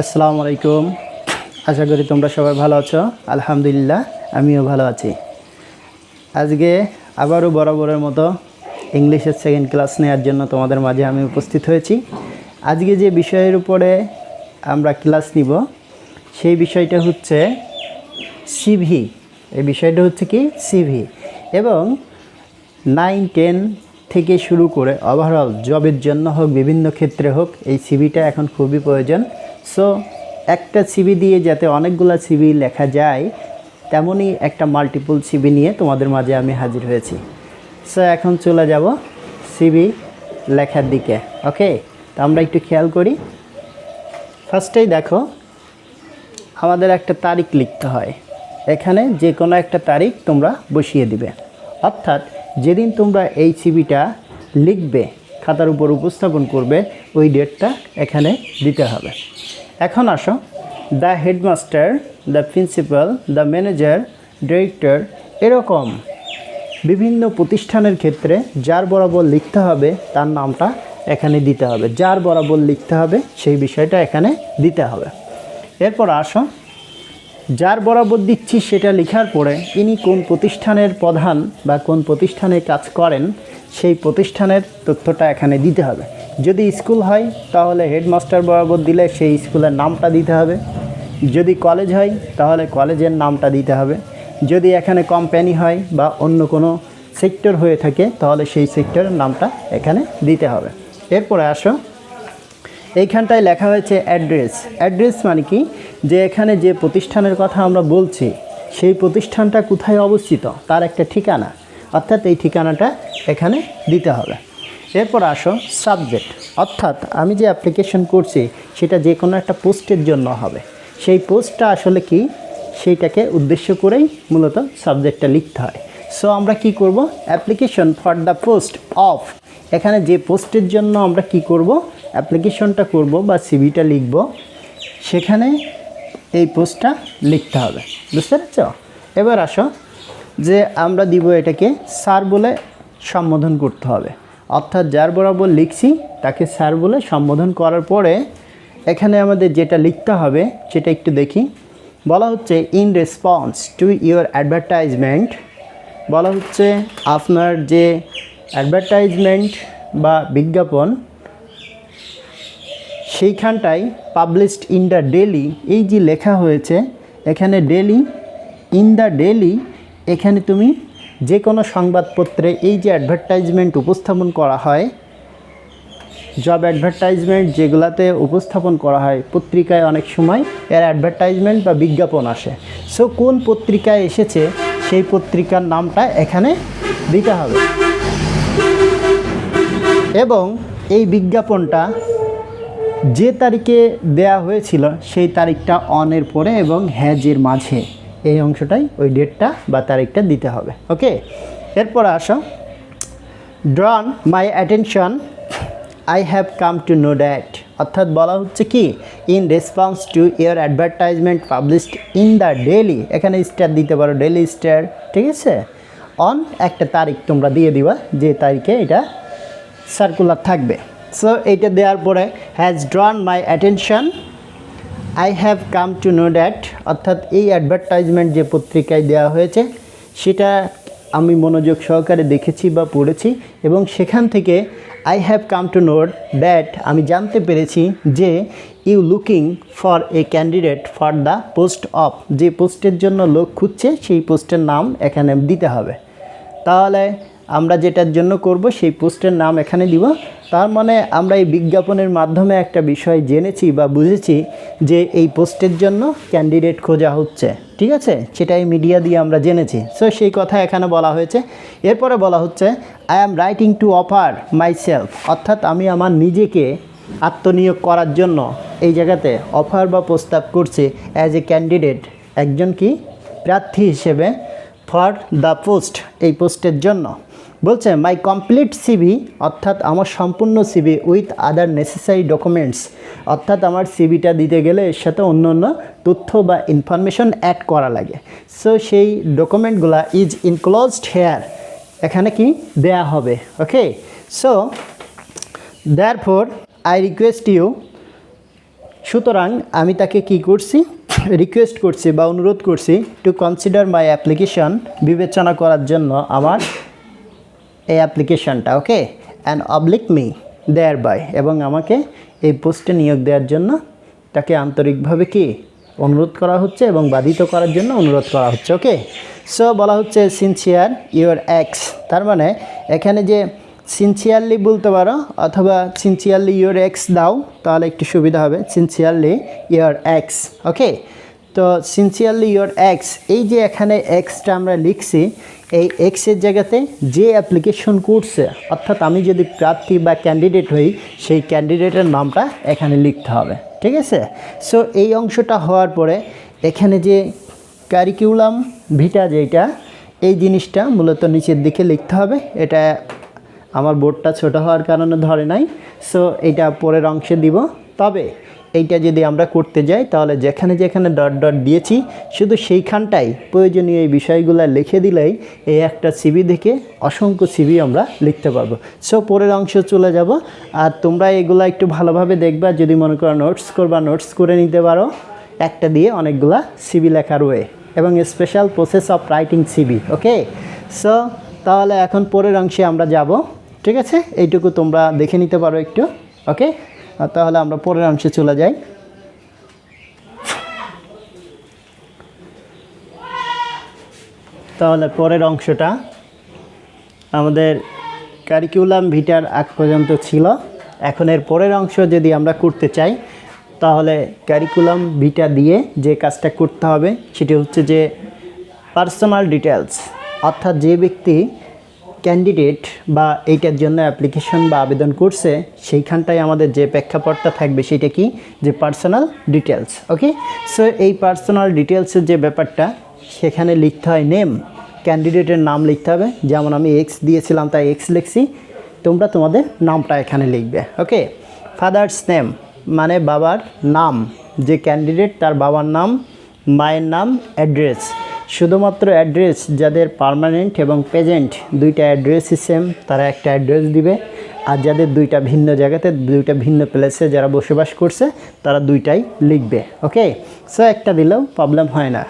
আসসালামু আলাইকুম। আশা করি তোমরা সবাই ভালো আছো। আলহামদুলিল্লাহ আমিও ভালো আছি। আজকে আবারও বরাবরের মতো ইংলিশের সেকেন্ড ক্লাস নেওয়ার জন্য তোমাদের মাঝে আমি উপস্থিত হয়েছি। আজকে যে বিষয়ের উপরে আমরা ক্লাস নিব সেই বিষয়টা হচ্ছে সিভি। এই বিষয়টা হচ্ছে কি সিভি, এবং 9-10 থেকে শুরু করে ওভারঅল জবের জন্য হোক, বিভিন্ন ক্ষেত্রে হোক, এই সিভিটা এখন খুবই প্রয়োজন। সো একটা সিভি দিয়ে যাতে অনেকগুলো সিভি লেখা যায়, তেমনই একটা মাল্টিপল সিভি নিয়ে তোমাদের মাঝে আমি হাজির হয়েছি। সো এখন চলে যাব সিভি লেখার দিকে। ওকে, তো আমরা একটু খেয়াল করি। ফার্স্টেই দেখো, আমাদের একটা তারিখ লিখতে হয়। এখানে যে কোনো একটা তারিখ তোমরা বসিয়ে দিবে, অর্থাৎ যেদিন তোমরা এই সিভিটা লিখবে, খাতার উপর উপস্থাপন করবে, ওই ডেটটা এখানে দিতে হবে। এখন আসো, the headmaster, the principal, the manager, director, এরকম বিভিন্ন প্রতিষ্ঠানের ক্ষেত্রে যার বরাবর লিখতে হবে তার নামটা এখানে দিতে হবে। যার বরাবর লিখতে হবে সেই বিষয়টা এখানে দিতে হবে। এরপর আসো, যার বরাবর দিচ্ছি সেটা লেখার পরে ইনি কোন প্রতিষ্ঠানের প্রধান বা কোন প্রতিষ্ঠানে কাজ করেন সেই প্রতিষ্ঠানের তথ্যটা এখানে দিতে হবে। যদি স্কুল হয় তাহলে হেডমাস্টার বরাবর দিলে সেই স্কুলের নামটা দিতে হবে। যদি কলেজ হয় তাহলে কলেজের নামটা দিতে হবে। যদি এখানে কোম্পানি হয় বা অন্য কোনো সেক্টর হয়ে থাকে তাহলে সেই সেক্টরের নামটা এখানে দিতে হবে। এরপরে আসো, এইখানটায় লেখা হয়েছে অ্যাড্রেস। অ্যাড্রেস মানে কি, যে এখানে যে প্রতিষ্ঠানের কথা আমরা বলছি সেই প্রতিষ্ঠানটা কোথায় অবস্থিত তার একটা ঠিকানা, অর্থাৎ এই ঠিকানাটা এখানে দিতে হবে। এরপর আসো সাবজেক্ট, অর্থাৎ আমি যে অ্যাপ্লিকেশন করছি সেটা যে কোনো একটা পোস্টের জন্য হবে। সেই পোস্টটা আসলে কি সেইটাকে উদ্দেশ্য করেই মূলত সাবজেক্টটা লিখতে হয়। সো আমরা কি করব, application for the post of, এখানে যে পোস্টের জন্য আমরা কি করব, অ্যাপ্লিকেশনটা করব বা সিভিটা লিখব, সেখানে এই পোস্টটা লিখতে হবে। বুঝতে পারছ? এবার আসো, যে আমরা দিব এটাকে স্যার বলে সম্বোধন করতে হবে, অর্থাৎ যার বরাবর লিখছি তাকে স্যার বলে সম্বোধন করার পরে এখানে আমাদের যেটা লিখতে হবে সেটা একটু দেখি। বলা হচ্ছে in response to your advertisement, বলা হচ্ছে আপনার যে অ্যাডভার্টাইজমেন্ট বা বিজ্ঞাপন সেইখানটায় পাবলিশড ইন দ্য ডেলি, এই যে লেখা হয়েছে এখানে ডেলি, ইন দ্য ডেলি, এখানে তুমি যে কোনো সংবাদপত্রে এই যে অ্যাডভার্টাইজমেন্ট উপস্থাপন করা হয়, জব অ্যাডভার্টাইজমেন্ট যেগুলাতে উপস্থাপন করা হয়, পত্রিকায় অনেক সময় এর অ্যাডভার্টাইজমেন্ট বা বিজ্ঞাপন আসে। সো কোন পত্রিকায় এসেছে সেই পত্রিকার নামটা এখানে দিতে হবে, এবং এই বিজ্ঞাপনটা যে তারিখে দেয়া হয়েছিল সেই তারিখটা অনের পরে এবং হ্যাজের মাঝে, এই অংশটাই ওই ডেটটা বা তারিখটা দিতে হবে। ওকে, এরপর আসো, drawn my attention, I have come to know that, অর্থাৎ বলা হচ্ছে কি in response to your advertisement published in the daily, এখানে স্টার দিতে পারো, ডেলি স্টার, ঠিক আছে। অন একটা তারিখ তোমরা দিয়ে দিবা যে তারিখে এটা সার্কুলার থাকবে। সো এইটা দেওয়ার পরে has drawn my attention, I have come to know that, অর্থাৎ এই অ্যাডভার্টাইজমেন্ট যে পত্রিকায় দেওয়া হয়েছে সেটা আমি মনোযোগ সহকারে দেখেছি বা পড়েছি, এবং সেখান থেকে I have come to know that, আমি জানতে পেরেছি যে you looking for a candidate for the post of, যে পোস্টের জন্য লোক খুঁজছে সেই পোস্টের নাম এখানে দিতে হবে। তাহলে আমরা যেটার জন্য করব সেই পোস্টের নাম এখানে দিব। তার মানে আমরা এই বিজ্ঞাপনের মাধ্যমে একটা বিষয় জেনেছি বা বুঝেছি যে এই পোস্টের জন্য ক্যান্ডিডেট খোঁজা হচ্ছে, ঠিক আছে, সেটাই মিডিয়া দিয়ে আমরা জেনেছি। সো সেই কথা এখানে বলা হয়েছে। এরপরে বলা হচ্ছে I am writing to offer myself, অর্থাৎ আমি আমার নিজেকে আত্মনিয়োগ করার জন্য এই জায়গাতে অফার বা প্রস্তাব করছি অ্যাজ এ ক্যান্ডিডেট, একজন কি প্রার্থী হিসেবে, ফর দ্য পোস্ট, এই পোস্টের জন্য। বলছে মাই কমপ্লিট সিভি, অর্থাৎ আমার সম্পূর্ণ CV with other necessary documents, অর্থাৎ আমার সিভিটা দিতে গেলে এর সাথে অন্য অন্য তথ্য বা ইনফরমেশন অ্যাড করা লাগে। সো সেই ডকুমেন্টগুলো ইজ ইনক্লোজড হেয়ার, এখানে কি দেয়া হবে। Okay, so therefore I request you সুতরাং আমি তাকে কি করছি, রিকোয়েস্ট করছি বা অনুরোধ করছি টু কনসিডার মাই অ্যাপ্লিকেশন, বিবেচনা করার জন্য আমার এই অ্যাপ্লিকেশনটা, okay, and oblige me thereby, এবং আমাকে এই পোস্টে নিয়োগ দেওয়ার জন্য তাকে আন্তরিকভাবে কি অনুরোধ করা হচ্ছে এবং বাধিত করার জন্য অনুরোধ করা হচ্ছে। ওকে, সো বলা হচ্ছে সিনসিয়ার ইউর এক্স, তার মানে এখানে যে সিনসিয়ারলি বলতে পারো অথবা সিনসিয়ারলি ইউর এক্স দাও, তাহলে একটু সুবিধা হবে। সিনসিয়ারলি ইউর এক্স, ওকে। তো সিনসিয়ারলি ইউর এক্স, এই যে এখানে এক্সটা আমরা লিখছি, এই এক্সের জায়গাতে যে অ্যাপ্লিকেশন করছে, অর্থাৎ আমি যদি প্রার্থী বা ক্যান্ডিডেট হই, সেই ক্যান্ডিডেটের নামটা এখানে লিখতে হবে, ঠিক আছে। সো এই অংশটা হওয়ার পরে এখানে যে কারিকুলাম ভিটা যেটা, এই জিনিসটা মূলত নিচের দিকে লিখতে হবে। এটা আমার বোর্ডটা ছোট হওয়ার কারণে ধরে নাই, সো এটা পরের অংশে দিব। তবে এইটা যদি আমরা করতে যাই তাহলে যেখানে যেখানে ডট ডট দিয়েছি শুধু সেইখানটাই প্রয়োজনীয় এই বিষয়গুলো লিখে দিলেই এই একটা সিভি থেকে অসংখ্য সিভি আমরা লিখতে পারবো। সো পরের অংশ চলে যাব। আর তোমরা এগুলো একটু ভালোভাবে দেখবা, যদি মনে করো নোটস করবা নোটস করে নিতে পারো, একটা দিয়ে অনেকগুলা সিভি লেখার ওয়ে এবং special process of writing CV. Okay, so তাহলে এখন পরের অংশে আমরা যাব, ঠিক আছে। এইটুকু তোমরা দেখে নিতে পারো একটু, ওকে। তাহলে আমরা পরের অংশে চলে যাই। তাহলে পরের অংশটা আমাদের কারিকুলাম ভিটার আগ পর্যন্ত ছিল। এখন এর পরের অংশ যদি আমরা করতে চাই তাহলে কারিকুলাম ভিটা দিয়ে যে কাজটা করতে হবে সেটি হচ্ছে যে পার্সোনাল ডিটেলস, অর্থাৎ যে ব্যক্তি ক্যান্ডিডেট বা এইটার জন্য অ্যাপ্লিকেশন বা আবেদন করছে সেইখানটায় আমাদের যে প্রেক্ষাপটটা থাকবে সেটা কি, যে পার্সোনাল ডিটেলস। ওকে, সো এই পার্সোনাল ডিটেলসের যে ব্যাপারটা সেখানে লিখতে হয় নেম, ক্যান্ডিডেটের নাম লিখতে হবে। যেমন আমি এক্স দিয়েছিলাম তাই এক্স লিখছি, তোমরা তোমাদের নামটা এখানে লিখবে। ওকে, ফাদার্স নেম মানে বাবার নাম, যে ক্যান্ডিডেট তার বাবার নাম, মায়ের নাম, অ্যাড্রেস, শুধুমাত্র অ্যাড্রেস যাদের পার্মানেন্ট এবং প্রেজেন্ট দুইটা অ্যাড্রেসই সেম তারা একটা অ্যাড্রেস দিবে, আর যাদের দুইটা ভিন্ন জায়গাতে দুইটা ভিন্ন প্লেসে যারা বসবাস করছে তারা দুইটাই লিখবে। ওকে, সো একটা দিলেও প্রবলেম হয় না,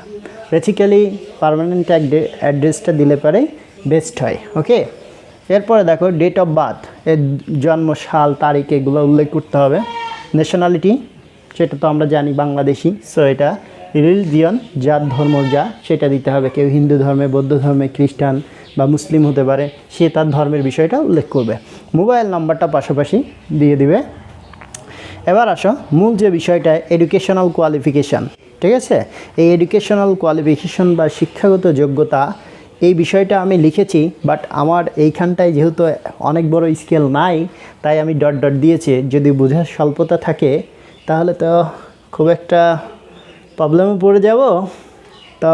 বেসিক্যালি পার্মানেন্ট অ্যাড্রেসটা দিলে পরে বেস্ট হয়। ওকে, এরপরে দেখো ডেট অফ বার্থ, এর জন্ম সাল তারিখ এগুলো উল্লেখ করতে হবে। ন্যাশনালিটি সেটা তো আমরা জানি বাংলাদেশি, সো এটা রিলিজিয়ন জাত ধর্ম যা সেটা দিতে হবে। কেউ হিন্দু ধর্মে, বৌদ্ধ ধর্মে, খ্রিস্টান বা মুসলিম হতে পারে, সে তার ধর্মের বিষয়টা উল্লেখ করবে। মোবাইল নাম্বারটা পাশাপাশি দিয়ে দিবে। এবার আসো মূল যে বিষয়টা এডুকেশনাল কোয়ালিফিকেশান, ঠিক আছে। এই এডুকেশনাল কোয়ালিফিকেশান বা শিক্ষাগত যোগ্যতা এই বিষয়টা আমি লিখেছি, বাট আমার এইখানটায় যেহেতু অনেক বড় স্কেল নাই তাই আমি ডট ডট দিয়েছি। যদি বোঝার স্বল্পতা থাকে তাহলে তো খুব একটা প্রবলেমে পড়ে যাব। তো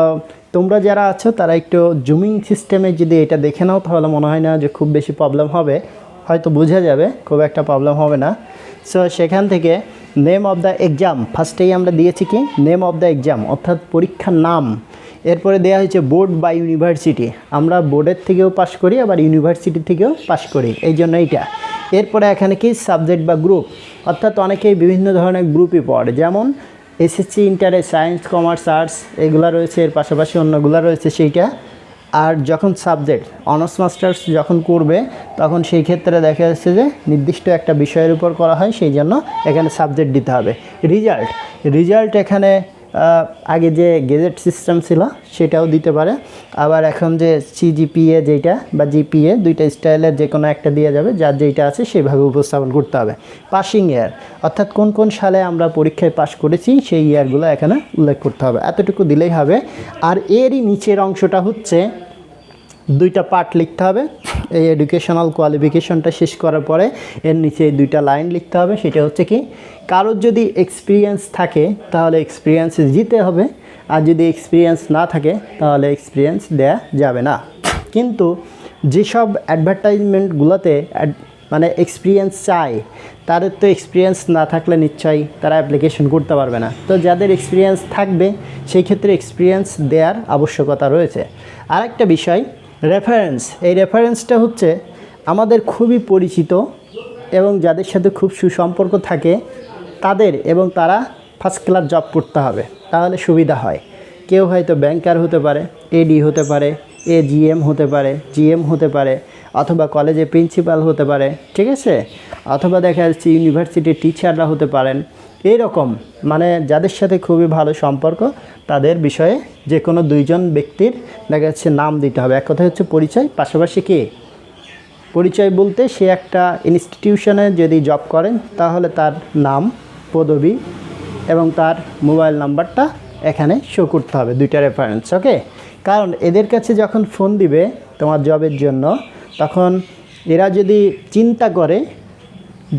তোমরা যারা আছো তারা একটু জুমিং সিস্টেমে যদি এটা দেখে নাও তাহলে মনে হয় না যে খুব বেশি প্রবলেম হবে, হয়তো বোঝা যাবে, খুব একটা প্রবলেম হবে না। সো সেখান থেকে নেম অফ দ্য এক্সাম ফার্স্টেই আমরা দিয়েছি কি নেম অফ দ্য এক্সাম, অর্থাৎ পরীক্ষার নাম। এরপরে দেওয়া হয়েছে বোর্ড বা ইউনিভার্সিটি, আমরা বোর্ডের থেকেও পাস করি আবার ইউনিভার্সিটি থেকেও পাস করি, এই জন্য এইটা। এরপরে এখানে কি সাবজেক্ট বা গ্রুপ, অর্থাৎ অনেকেই বিভিন্ন ধরনের গ্রুপই পড়ে, যেমন এসএসসি, ইন্টারে সায়েন্স, কমার্স, আর্টস এগুলো রয়েছে, এর পাশাপাশি অন্যগুলো রয়েছে সেইটা। আর যখন সাবজেক্ট অনার্স মাস্টার্স যখন করবে তখন সেই ক্ষেত্রে দেখা যাচ্ছে যে নির্দিষ্ট একটা বিষয়ের উপর করা হয়, সেই জন্য এখানে সাবজেক্ট দিতে হবে। রেজাল্ট এখানে আগে যে গেজেট সিস্টেম ছিল সেটাও দিতে পারে, আবার এখন যে সিজিপিএ যেটা বা জিপিএ দুইটা স্টাইলের যে কোনো একটা দিয়ে যাবে, যার যেইটা আছে সেভাবে উপস্থাপন করতে হবে। পাসিং ইয়ার অর্থাৎ কোন কোন সালে আমরা পরীক্ষায় পাস করেছি সেই ইয়ারগুলো এখানে উল্লেখ করতে হবে, এতটুকু দিলেই হবে। আর এরই নিচের অংশটা হচ্ছে দুইটা পার্ট লিখতে হবে। এই এডুকেশনাল কোয়ালিফিকেশনটা শেষ করার পরে এর নিচে দুইটা লাইন লিখতে হবে, সেটা হচ্ছে কি কারোর যদি এক্সপিরিয়েন্স থাকে তাহলে এক্সপিরিয়েন্স দিতে হবে, আর যদি এক্সপিরিয়েন্স না থাকে তাহলে এক্সপিরিয়েন্স দেয়া যাবে না। কিন্তু যেসব অ্যাডভার্টাইজমেন্টগুলোতে মানে এক্সপিরিয়েন্স চাই তাদের তো এক্সপিরিয়েন্স না থাকলে নিশ্চয়ই তারা অ্যাপ্লিকেশন করতে পারবে না। তো যাদের এক্সপিরিয়েন্স থাকবে সেই ক্ষেত্রে এক্সপিরিয়েন্স দেওয়ার আবশ্যকতা রয়েছে। আরেকটা বিষয় রেফারেন্স, এই রেফারেন্সটা হচ্ছে আমাদের খুবই পরিচিত এবং যাদের সাথে খুব সুসম্পর্ক থাকে তাদের, এবং তারা ফার্স্ট ক্লাস জব করতে হবে, তাহলে সুবিধা হয়। কেউ হয়তো ব্যাংকার হতে পারে, এডি হতে পারে, এজিএম হতে পারে, জিএম হতে পারে, অথবা কলেজে প্রিন্সিপাল হতে পারে, ঠিক আছে, অথবা দেখা যাচ্ছে ইউনিভার্সিটির টিচাররা হতে পারেন। এইরকম মানে যাদের সাথে খুবই ভালো সম্পর্ক তাদের বিষয়ে যে কোনো দুইজন ব্যক্তির দেখা যাচ্ছে নাম দিতে হবে। এক কথা হচ্ছে পরিচয়, পাশাপাশি কি পরিচয় বলতে সে একটা ইনস্টিটিউশনে যদি জব করেন তাহলে তার নাম, পদবি এবং তার মোবাইল নাম্বারটা এখানে শো করতে হবে, দুইটা রেফারেন্স। ওকে, কারণ এদের কাছে যখন ফোন দিবে তোমার জবের জন্য, তখন এরা যদি চিন্তা করে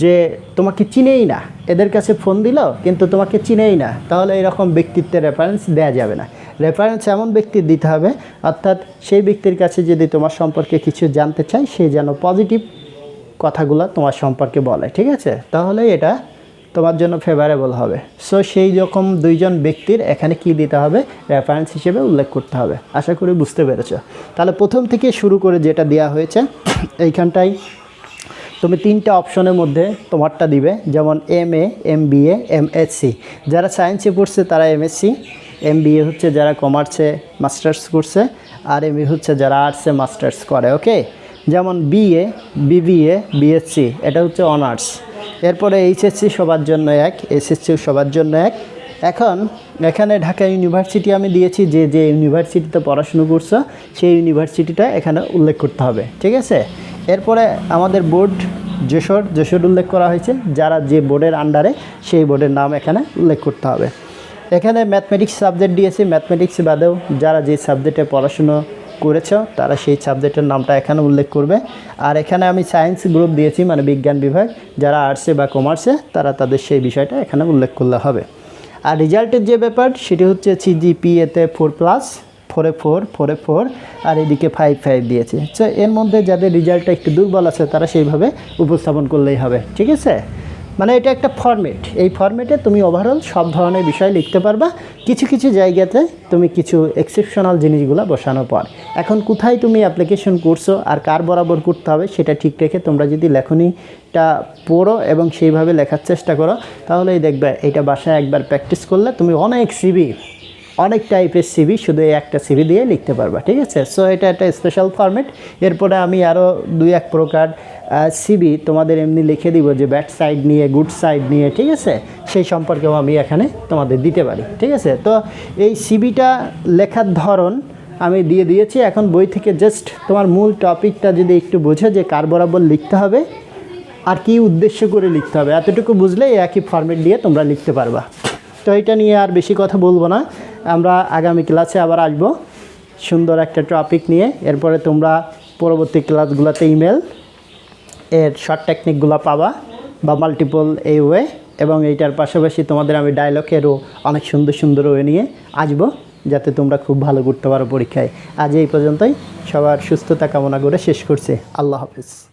যে তোমাকে চিনেই না, এদের কাছে ফোন দিল কিন্তু তোমাকে চিনেই না, তাহলে এরকম ব্যক্তিত্বের রেফারেন্স দেওয়া যাবে না। রেফারেন্স এমন ব্যক্তির দিতে হবে, অর্থাৎ সেই ব্যক্তির কাছে যদি তোমার সম্পর্কে কিছু জানতে চায় সে যেন পজিটিভ কথাগুলো তোমার সম্পর্কে বলে, ঠিক আছে, তাহলে এটা তোমার জন্য ফেভারেবল হবে। সো সেই রকম দুইজন ব্যক্তির এখানে কি দিতে হবে, রেফারেন্স হিসেবে উল্লেখ করতে হবে। আশা করি বুঝতে পেরেছো। তাহলে প্রথম থেকে শুরু করে যেটা দেওয়া হয়েছে এইখানটায় তুমি তিনটা অপশনের মধ্যে তোমারটা দিবে, যেমন MA, MBA, MSc। যারা সায়েন্সে পড়ছে তারা MSc, MBA হচ্ছে যারা কমার্সে মাস্টার্স করছে, আর MA হচ্ছে যারা আর্টসে মাস্টার্স করে। ওকে, যেমন BA, BBA, BSc এটা হচ্ছে অনার্স। এরপরে HSC সবার জন্য এক, SSC সবার জন্য এক। এখন এখানে ঢাকা ইউনিভার্সিটি আমি দিয়েছি, যে যে ইউনিভার্সিটিতে পড়াশুনো করছো সেই ইউনিভার্সিটিটা এখানে উল্লেখ করতে হবে, ঠিক আছে। এরপরে আমাদের বোর্ড যশোর উল্লেখ করা হয়েছে, যারা যে বোর্ডের আন্ডারে সেই বোর্ডের নাম এখানে উল্লেখ করতে হবে। এখানে ম্যাথমেটিক্স সাবজেক্ট দিয়েছি, ম্যাথমেটিক্স বাদেও যারা যে সাবজেক্টে পড়াশুনো করেছ তারা সেই সাবজেক্টের নামটা এখানে উল্লেখ করবে। আর এখানে আমি সায়েন্স গ্রুপ দিয়েছি, মানে বিজ্ঞান বিভাগ, যারা আর্টসে বা কমার্সে তারা তাদের সেই বিষয়টা এখানে উল্লেখ করলে হবে। আর রেজাল্টের যে ব্যাপার সেটি হচ্ছে CGPA-তে 4+, 4-এ 4, 4-এ 4, আর এদিকে 5 দিয়েছে। সো এর মধ্যে যাদের রেজাল্টটা একটু দুর্বল আছে তারা সেইভাবে উপস্থাপন করলেই হবে, ঠিক আছে। মানে এটা একটা ফরম্যাট, এই ফরম্যাটে তুমি ওভারঅল সব ধরনের বিষয় লিখতে পারবা। কিছু কিছু জায়গাতে তুমি কিছু এক্সেপশনাল জিনিসগুলো বসানোর পর, এখন কোথায় তুমি অ্যাপ্লিকেশন করছো আর কার বরাবর করতে হবে সেটা ঠিক রেখে তোমরা যদি লেখনীটা পড়ো এবং সেইভাবে লেখার চেষ্টা করো, তাহলেই দেখবে এটা বাসায় একবার প্র্যাকটিস করলে তুমি অনেক টাইপের সিভি শুধু এই একটা সিভি দিয়ে লিখতে পারবা, ঠিক আছে। সো এটা একটা স্পেশাল ফরম্যাট। এরপরে আমি আরও 2-1 প্রকার সিভি তোমাদের এমনি লিখে দিব, যে ব্যাড সাইড নিয়ে, গুড সাইড নিয়ে, ঠিক আছে, সেই সম্পর্কেও আমি এখানে তোমাদের দিতে পারি, ঠিক আছে। তো এই সিভিটা লেখার ধরন আমি দিয়ে দিয়েছি। এখন বই থেকে জাস্ট তোমার মূল টপিকটা যদি একটু বোঝো যে কার বরাবর লিখতে হবে আর কি উদ্দেশ্য করে লিখতে হবে, এতটুকু বুঝলে একই ফরম্যাট দিয়ে তোমরা লিখতে পারবা। তো এটা নিয়ে আর বেশি কথা বলবো না, আমরা আগামী ক্লাসে আবার আসবো সুন্দর একটা টপিক নিয়ে। এরপরে তোমরা পরবর্তী ক্লাসগুলোতে ইমেল এর শর্ট টেকনিকগুলো পাবা, বা মাল্টিপল এই ওয়ে, এবং এইটার পাশাপাশি তোমাদের আমি ডায়লগেরও অনেক সুন্দর ওয়ে নিয়ে আসবো, যাতে তোমরা খুব ভালো করতে পারো পরীক্ষায়। আজ এই পর্যন্তই, সবার সুস্থতা কামনা করে শেষ করছি। আল্লাহ হাফিজ।